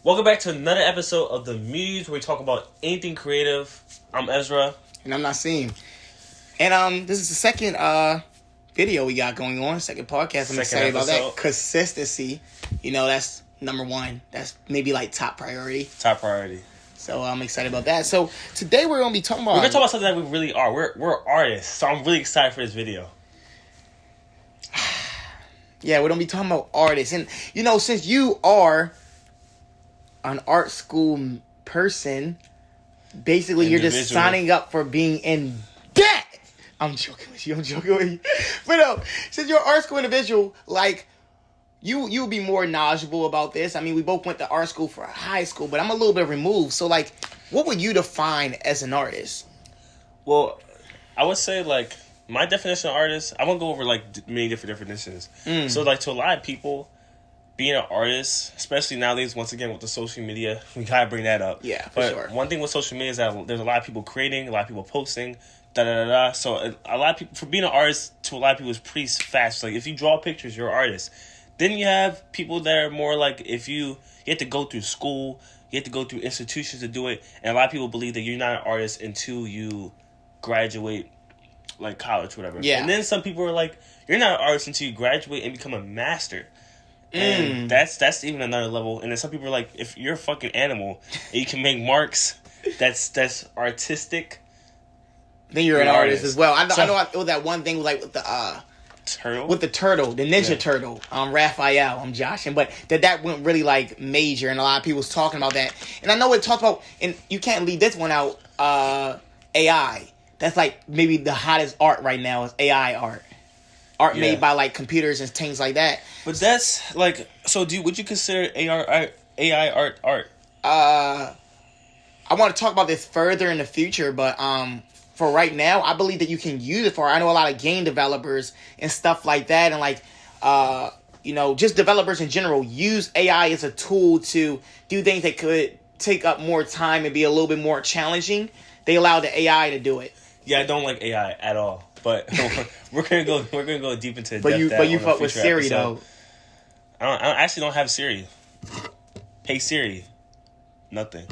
Welcome back to another episode of the Muse, where we talk about anything creative. I'm Ezra. And I'm Naseem. And this is the second video we got going on, second podcast. I'm excited about that. Consistency. That's number one. That's maybe like top priority. Top priority. So I'm excited about that. So today we're going to be talking about... We're going to talk about something that we really are. We're artists, so I'm really excited for this video. Yeah, we're going to be talking about artists. And, since you are an art school person, basically you're just signing up for being in debt. I'm joking with you. But no, since you're an art school individual, like, you'll be more knowledgeable about this. I mean, we both went to art school for high school, but I'm a little bit removed. So, like, what would you define as an artist? Well, I would say, like, my definition of artist, I won't go over, like, many different definitions. So, like, to a lot of people, being an artist, especially nowadays, once again, with the social media, we gotta bring that up. Yeah, for sure. One thing with social media is that there's a lot of people creating, a lot of people posting, da-da-da-da. So, a lot of people, for being an artist, to a lot of people, is pretty fast. Like, if you draw pictures, you're an artist. Then you have people that are more like, if you have to go through school, you have to go through institutions to do it, and a lot of people believe that you're not an artist until you graduate, like college, whatever. Yeah. And then some people are like, you're not an artist until you graduate and become a master. And that's even another level. And then some people are like, if you're a fucking animal and you can make marks, that's artistic. Then you're an artist as well. I know it was that one thing with the turtle? With the turtle, the Ninja Turtle, Raphael, I'm joshing, but that went really like major, and a lot of people was talking about that. And I know it talked about, and you can't leave this one out, AI. That's like maybe the hottest art right now is AI art. Art made by like computers and things like that. But that's like, so would you consider AI art? I want to talk about this further in the future, but for right now, I believe that you can use it for. I know a lot of game developers and stuff like that, and like just developers in general use AI as a tool to do things that could take up more time and be a little bit more challenging. They allow the AI to do it. Yeah, I don't like AI at all. But we're gonna go deep into but you fuck with Siri episode. Though. I actually don't have Siri. Hey Siri, nothing.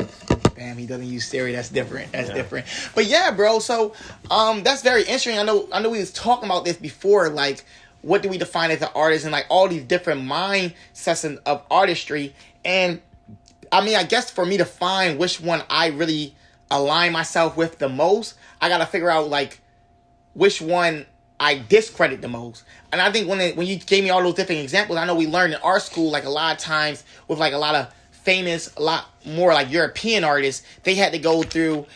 Damn, he doesn't use Siri. That's different. Different. But yeah, bro. So that's very interesting. I know we was talking about this before. Like, what do we define as an artist, and like all these different mindsets of artistry. And I mean, I guess for me to find which one I really align myself with the most, I gotta figure out like which one I discredit the most. And I think when you gave me all those different examples, I know we learned in art school, like a lot of times with like a lot of famous, a lot more like European artists, they had to go through,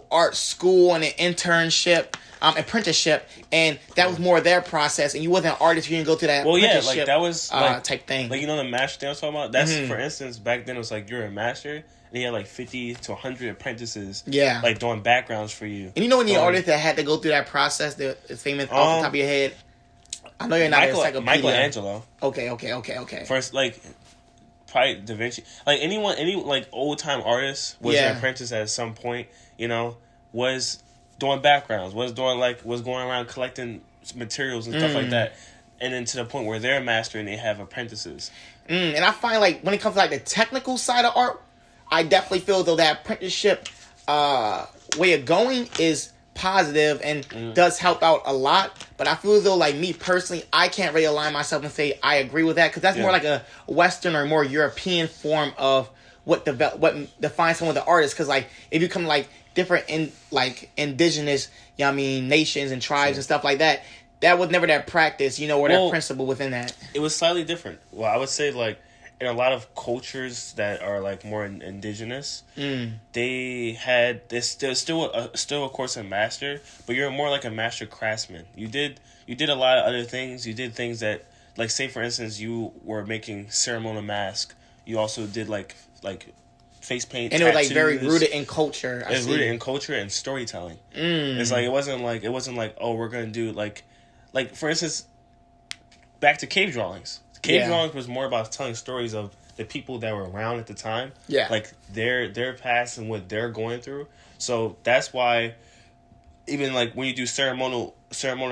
art school and an internship, apprenticeship, and that was more their process. And you wasn't an artist, you didn't go through that apprenticeship. Like that was like, type thing. Like, the master thing I was talking about? That's, for instance, back then it was like you're a master, and he had like 50 to 100 apprentices, like doing backgrounds for you. And any artist that had to go through that process that is famous off the top of your head? I know you're not an encyclopedia. Michelangelo. Okay. First, like, probably Da Vinci. Like, any like old time artist was an apprentice at some point. Was doing backgrounds, was going around collecting materials and stuff like that, and then to the point where they're a master and they have apprentices. And I find like when it comes to like the technical side of art, I definitely feel though that apprenticeship way of going is positive and does help out a lot. But I feel as though, like me personally, I can't really align myself and say I agree with that, because that's more like a Western or more European form of what defines someone the artist. Because like if you come like different indigenous, nations and tribes and stuff like that, that was never that practice, or that principle within that. It was slightly different. Well, I would say like, in a lot of cultures that are like more indigenous, there's still of course a master, but you're more like a master craftsman. You did a lot of other things. You did things that, like, say for instance, you were making ceremonial mask. You also did like face paint, and tattoos. It was like very rooted in culture. It's rooted in culture and storytelling. It's like it wasn't like oh, we're gonna do like for instance, back to cave drawings. Cave drawings was more about telling stories of the people that were around at the time. Yeah. Like their past and what they're going through. So that's why even like when you do ceremonial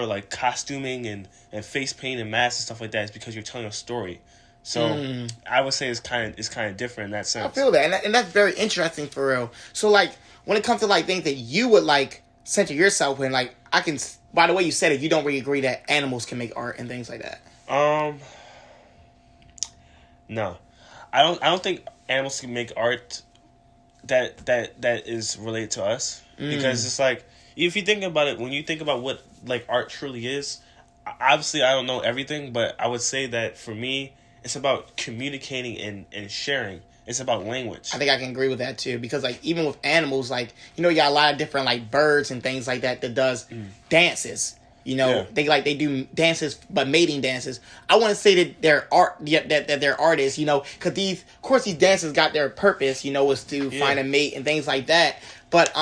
like costuming and face paint and masks and stuff like that, it's because you're telling a story. So I would say it's kind of different in that sense. I feel that, and that's very interesting for real. So like when it comes to like things that you would like center yourself in, like I can. By the way, you said it. You don't really agree that animals can make art and things like that. No, I don't think animals can make art that is related to us, because it's like, if you think about it, when you think about what like art truly is, obviously I don't know everything, but I would say that for me it's about communicating and sharing. It's about language. I think I can agree with that too, because like even with animals, like you got a lot of different like birds and things like that does dances. They do dances, but mating dances. I want to say that they're art, that they're artists, because these dances got their purpose, is to find a mate and things like that. But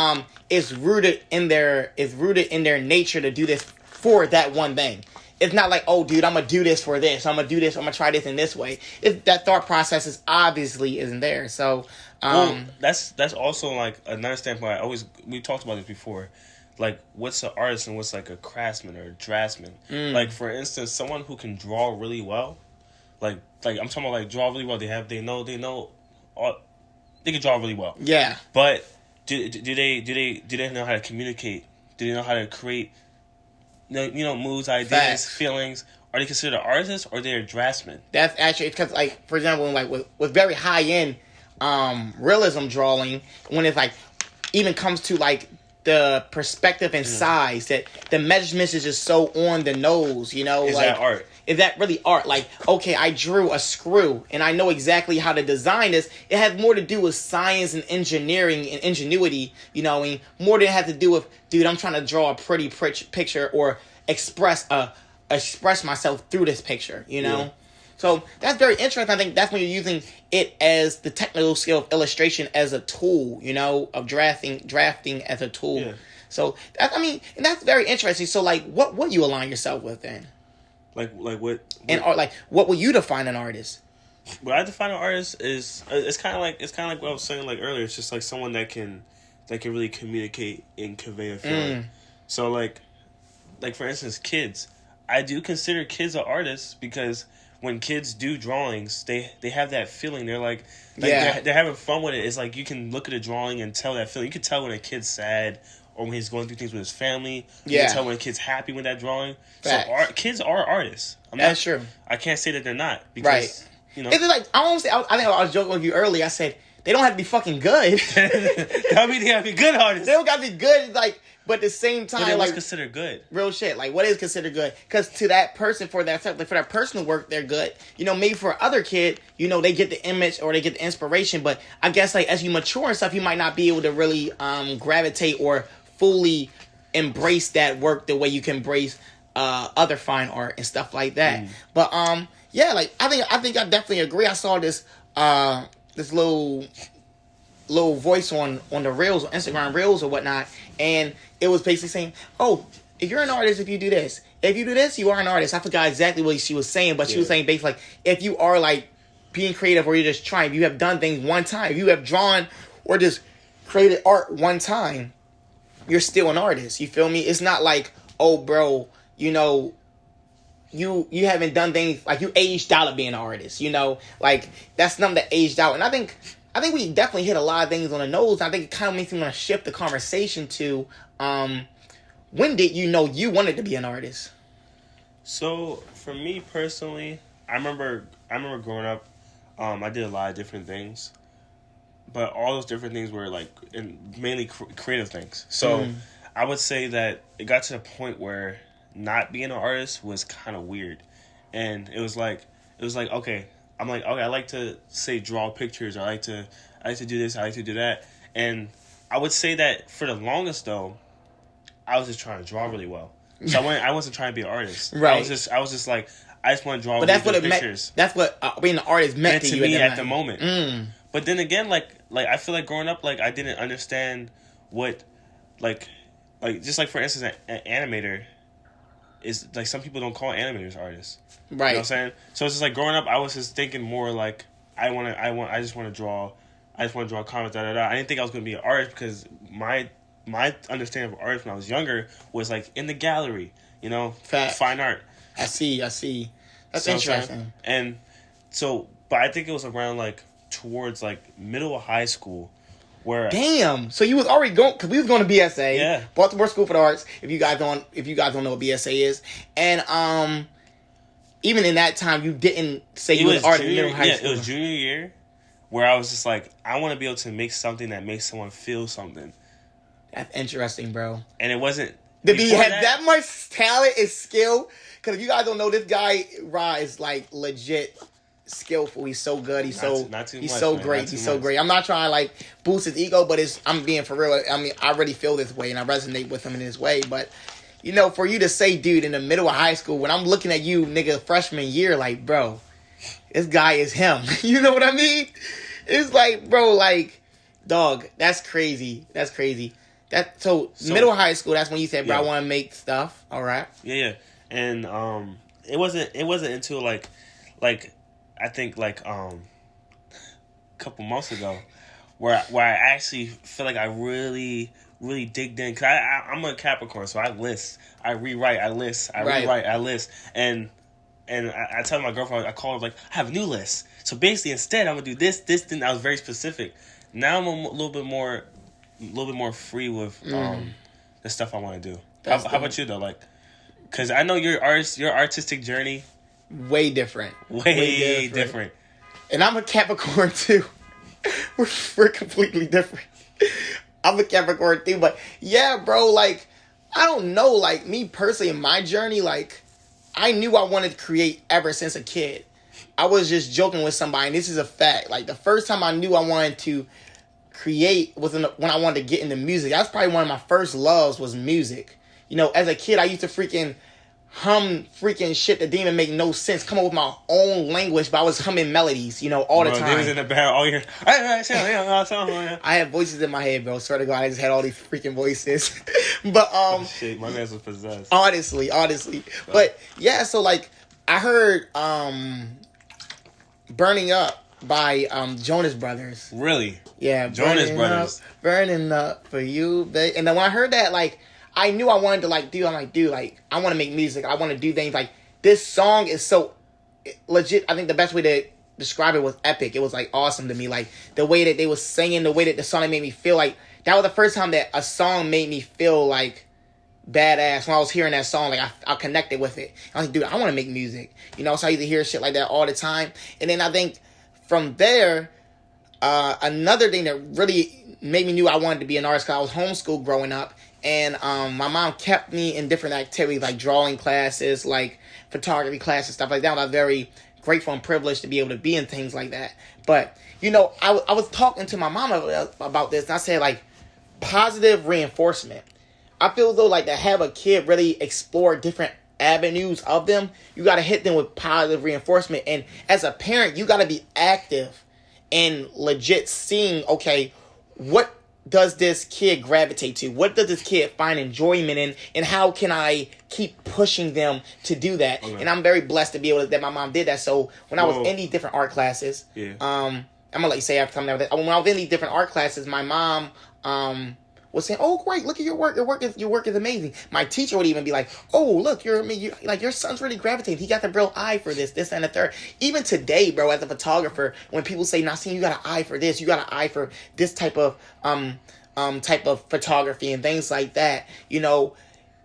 it's rooted in their nature to do this for that one thing. It's not like, oh, dude, I'm gonna do this for this. I'm gonna do this. I'm gonna try this in this way. That thought process isn't there. So, that's also like another standpoint. We talked about this before. Like, what's an artist and what's like a craftsman or a draftsman? Like, for instance, someone who can draw really well, like I'm talking about like draw really well. They can draw really well. Yeah. But do they know how to communicate? Do they know how to create, moods, ideas, Facts. feelings? Are they considered artists or they're draftsmen? That's actually because, like, for example, like with very high end realism drawing, when it's like even comes to like the perspective and size, that the measurements is just so on the nose, Is like, that art? Is that really art? Like, okay, I drew a screw and I know exactly how to design this. It has more to do with science and engineering and ingenuity, more than it has to do with, dude, I'm trying to draw a pretty picture or express myself through this picture, Yeah. So that's very interesting. I think that's when you're using it as the technical skill of illustration as a tool, of drafting as a tool. Yeah. So and that's very interesting. So like, what would you align yourself with then? Like what? And art, like, what would you define an artist? What I define an artist is, it's kind of like what I was saying like earlier. It's just like someone that can really communicate and convey a feeling. So like for instance, kids. I do consider kids an artist, because when kids do drawings, they have that feeling. They're like they're having fun with it. It's like you can look at a drawing and tell that feeling. You can tell when a kid's sad or when he's going through things with his family. You can tell when a kid's happy with that drawing. Facts. So kids are artists. That's true. I can't say that they're not, because Right. Is it like, I think I was joking with you earlier. I said they don't have to be fucking good. I mean, they have to be good artists. They don't got to be good, like, but at the same time, But what's like, considered good? real shit. Like, what is considered good? Because to that person, for that personal work, they're good. Maybe for other kid, they get the image or they get the inspiration. But I guess, like, as you mature and stuff, you might not be able to really gravitate or fully embrace that work the way you can embrace other fine art and stuff like that. But yeah, like, I think I definitely agree. I saw this this little voice on the reels, Instagram reels or whatnot, and it was basically saying, oh, if you're an artist, if you do this, you are an artist. I forgot exactly what she was saying, but she was saying basically, like, if you are like being creative or you're just trying, you have done things one time, you have drawn or just created art one time, you're still an artist. You feel me? It's not like, oh, bro, you haven't done things, like, you aged out of being an artist, like, that's nothing that aged out. And I think we definitely hit a lot of things on the nose. I think it kind of makes me want to shift the conversation to, when did you know you wanted to be an artist? So for me personally, I remember growing up, I did a lot of different things, but all those different things were like mainly creative things. So I would say that it got to the point where not being an artist was kind of weird, and it was like okay, I'm like, okay, I like to say draw pictures, I like to do this, I like to do that, and I would say that for the longest though, I was just trying to draw really well. So I wasn't trying to be an artist. Right. I was just like, I just want to draw. But that's really what good pictures. That's what being an artist meant to you me at the moment. But then again, like I feel like growing up, like I didn't understand what, like just like for instance, an animator is like, some people don't call animators artists. Right. You know what I'm saying? So it's just like growing up, I was just thinking more like I just want to draw comics, da da da. I didn't think I was going to be an artist, because my understanding of art when I was younger was like in the gallery, Fact. fine art. I see. That's interesting. And but I think it was around like towards like middle of high school, where damn. So you was already going because we was going to BSA, yeah, Baltimore School for the Arts. If you guys don't know what BSA is, and even in that time, you didn't say you was already in middle high school. It was junior year, where I was just like, I want to be able to make something that makes someone feel something. That's interesting, bro. And it wasn't. Did he have that much talent and skill? Because if you guys don't know, this guy Ra is like legit skillful. He's so good. He's so great. He's so great. I'm not trying to like boost his ego, but I'm being for real. I mean, I already feel this way and I resonate with him in this way. But you know, for you to say, dude, in the middle of high school, when I'm looking at you, nigga, freshman year, like, bro, this guy is him. You know what I mean? It's like, bro, like, dog, that's crazy. That's crazy. So middle of high school, that's when you said, bro, I want to make stuff. All right. Yeah. And it wasn't until like I think like a couple months ago where I actually feel like I really digged in, because I'm a Capricorn, so I list, I rewrite, I list, I rewrite, I list, and I tell my girlfriend, I call her like, I have a new list. So basically, instead, I'm gonna do this. Then I was very specific. Now I'm a little bit more free with the stuff I want to do. How about you though? Like, because I know your artistic journey way different, way different. And I'm a Capricorn too. We're completely different. I'm a Capricorn too, but yeah, bro, like, I don't know, like, me personally, in my journey, like, I knew I wanted to create ever since a kid. I was just joking with somebody, and this is a fact. Like, the first time I knew I wanted to create was when I wanted to get into music. That's probably one of my first loves was music. You know, as a kid, I used to freaking hum freaking shit that didn't even make no sense, come up with my own language, but I was humming melodies, you know, all the time. They was in the band all year. I had voices in my head, bro. Swear to God, I just had all these freaking voices. But shit, my man was possessed. Honestly. But yeah, so like I heard Burning Up by Jonas Brothers. Really? Yeah, Jonas Brothers. Burning Up for you, babe. And then when I heard that, like, I knew I wanted to, like, I want to make music. I want to do things. Like, this song is so legit. I think the best way to describe it was epic. It was, like, awesome to me. Like, the way that they was singing, the way that the song made me feel like, that was the first time that a song made me feel, like, badass. When I was hearing that song, like, I connected with it. I was like, dude, I want to make music. You know, so I used to hear shit like that all the time. And then I think from there, another thing that really made me knew I wanted to be an artist, because I was homeschooled growing up. And my mom kept me in different activities, like drawing classes, like photography classes, stuff like that. I was very grateful and privileged to be able to be in things like that. But, you know, I was talking to my mom about this, and I said, like, positive reinforcement. I feel as though, like, to have a kid really explore different avenues of them, you got to hit them with positive reinforcement. And as a parent, you got to be active and legit seeing, okay, what does this kid gravitate to? What does this kid find enjoyment in? And how can I keep pushing them to do that? Okay. And I'm very blessed to be able to, that my mom did that. So when I was in these different art classes, I'm going to let you say after something like that. When I was in these different art classes, my mom was saying, "Oh, great! Look at your work. Your work is amazing." My teacher would even be like, "Oh, look, your son's really gravitating. He got the real eye for this, and the third." Even today, bro, as a photographer, when people say, "Nassim, you got an eye for this. You got an eye for this type of photography and things like that," you know,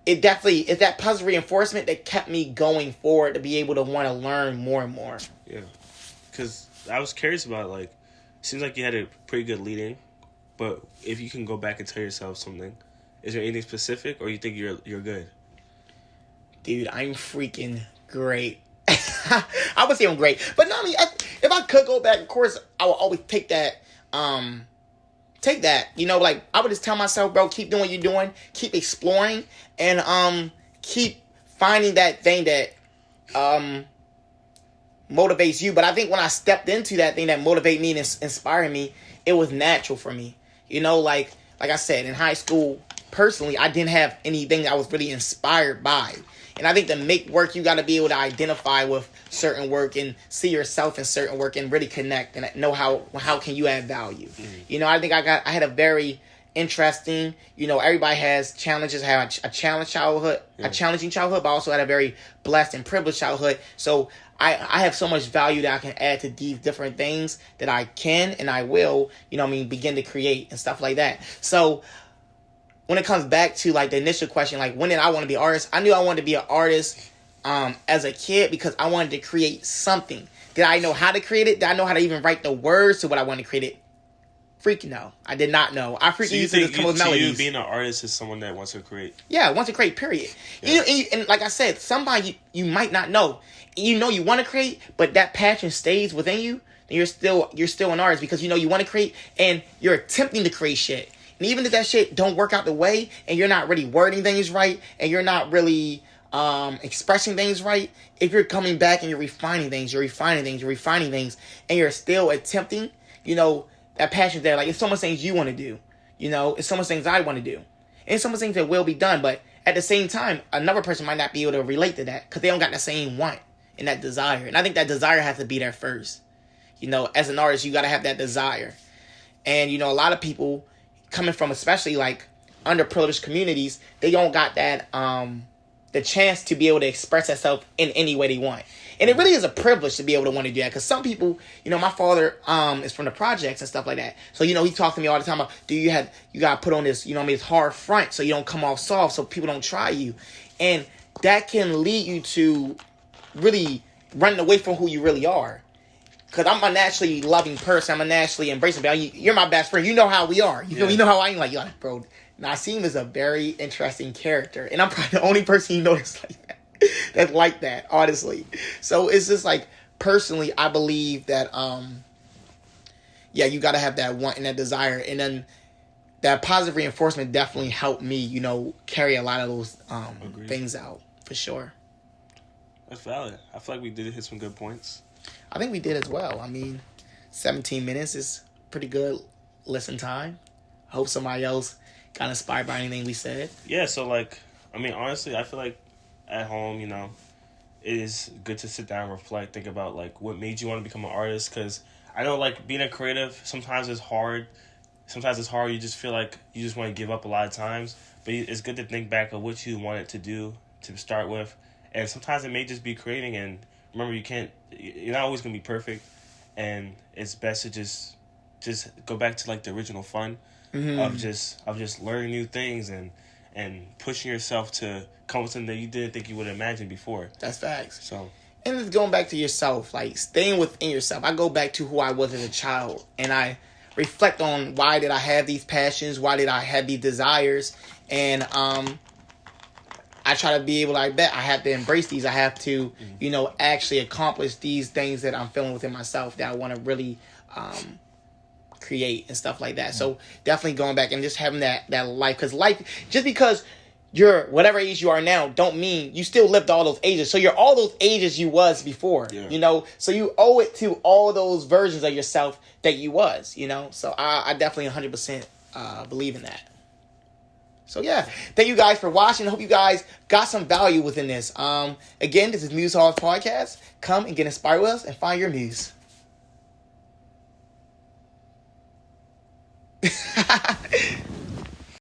it definitely is that positive reinforcement that kept me going forward to be able to want to learn more and more. Yeah, because I was curious about, like, seems like you had a pretty good lead-in. But if you can go back and tell yourself something, is there anything specific, or you think you're good? Dude, I'm freaking great. I would say I'm great, but no, I mean, if I could go back, of course, I would always take that. You know, like, I would just tell myself, bro, keep doing what you're doing, keep exploring, and keep finding that thing that motivates you. But I think when I stepped into that thing that motivated me and inspired me, it was natural for me. You know, like I said, in high school, personally, I didn't have anything I was really inspired by. And I think to make work, you got to be able to identify with certain work and see yourself in certain work and really connect and know how can you add value. Mm-hmm. You know, I think I had a very interesting, you know, everybody has challenges. I had a challenging childhood, but I also had a very blessed and privileged childhood. So I have so much value that I can add to these different things that I can and I will, begin to create and stuff like that. So when it comes back to like the initial question, like when did I want to be an artist? I knew I wanted to be an artist as a kid because I wanted to create something. Did I know how to create it? Did I know how to even write the words to what I wanted to create it? Freaking no. I did not know. I freaking used to just come with melodies. You being an artist is someone that wants to create. Yeah, wants to create, period. Yeah. And like I said, somebody you might not know. You want to create, but that passion stays within you, then you're still an artist because you want to create and you're attempting to create shit. And even if that shit don't work out the way and you're not really wording things right and you're not really expressing things right, if you're coming back and you're refining things, and you're still attempting, that passion's there. Like, it's so much things you want to do. It's so much things I want to do. And it's so much things that will be done. But at the same time, another person might not be able to relate to that because they don't got the same want and that desire. And I think that desire has to be there first. As an artist, you got to have that desire. And, a lot of people coming from especially like underprivileged communities, they don't got that, the chance to be able to express themselves in any way they want. And it really is a privilege to be able to want to do that. Because some people, my father is from the projects and stuff like that. So, he talks to me all the time about, you got to put on this, this hard front so you don't come off soft so people don't try you. And that can lead you to really running away from who you really are. Because I'm a naturally loving person. I'm a naturally embracing. You're my best friend. You know how we are. You know how I am. Like, bro, Nassim is a very interesting character. And I'm probably the only person you know that's like that, honestly. So it's just like, personally, I believe that, you got to have that want and that desire. And then that positive reinforcement definitely helped me, carry a lot of those things out, for sure. That's valid. I feel like we did hit some good points. I think we did as well. 17 minutes is pretty good listen time. Hope somebody else got inspired by anything we said. Yeah, so honestly, I feel like at home, it is good to sit down and reflect, think about what made you want to become an artist. Because I know being a creative, sometimes it's hard. You just feel like you just want to give up a lot of times. But it's good to think back of what you wanted to do to start with. And sometimes it may just be creating. And remember, you're not always going to be perfect. And it's best to just go back to the original fun of just learning new things and pushing yourself to come with something that you didn't think you would imagine before. That's facts. So, and it's going back to yourself, staying within yourself. I go back to who I was as a child, and I reflect on why did I have these passions, why did I have these desires, and I try to be able to, I have to embrace these. I have to, actually accomplish these things that I'm feeling within myself that I want to really create and stuff like that. So definitely going back and just having that life. Because life, just because you're whatever age you are now, don't mean you still lived all those ages. So you're all those ages you was before, So you owe it to all those versions of yourself that you was, So I definitely 100% believe in that. So yeah, thank you guys for watching. I hope you guys got some value within this. Again, this is Muse Hall's podcast. Come and get inspired with us and find your muse.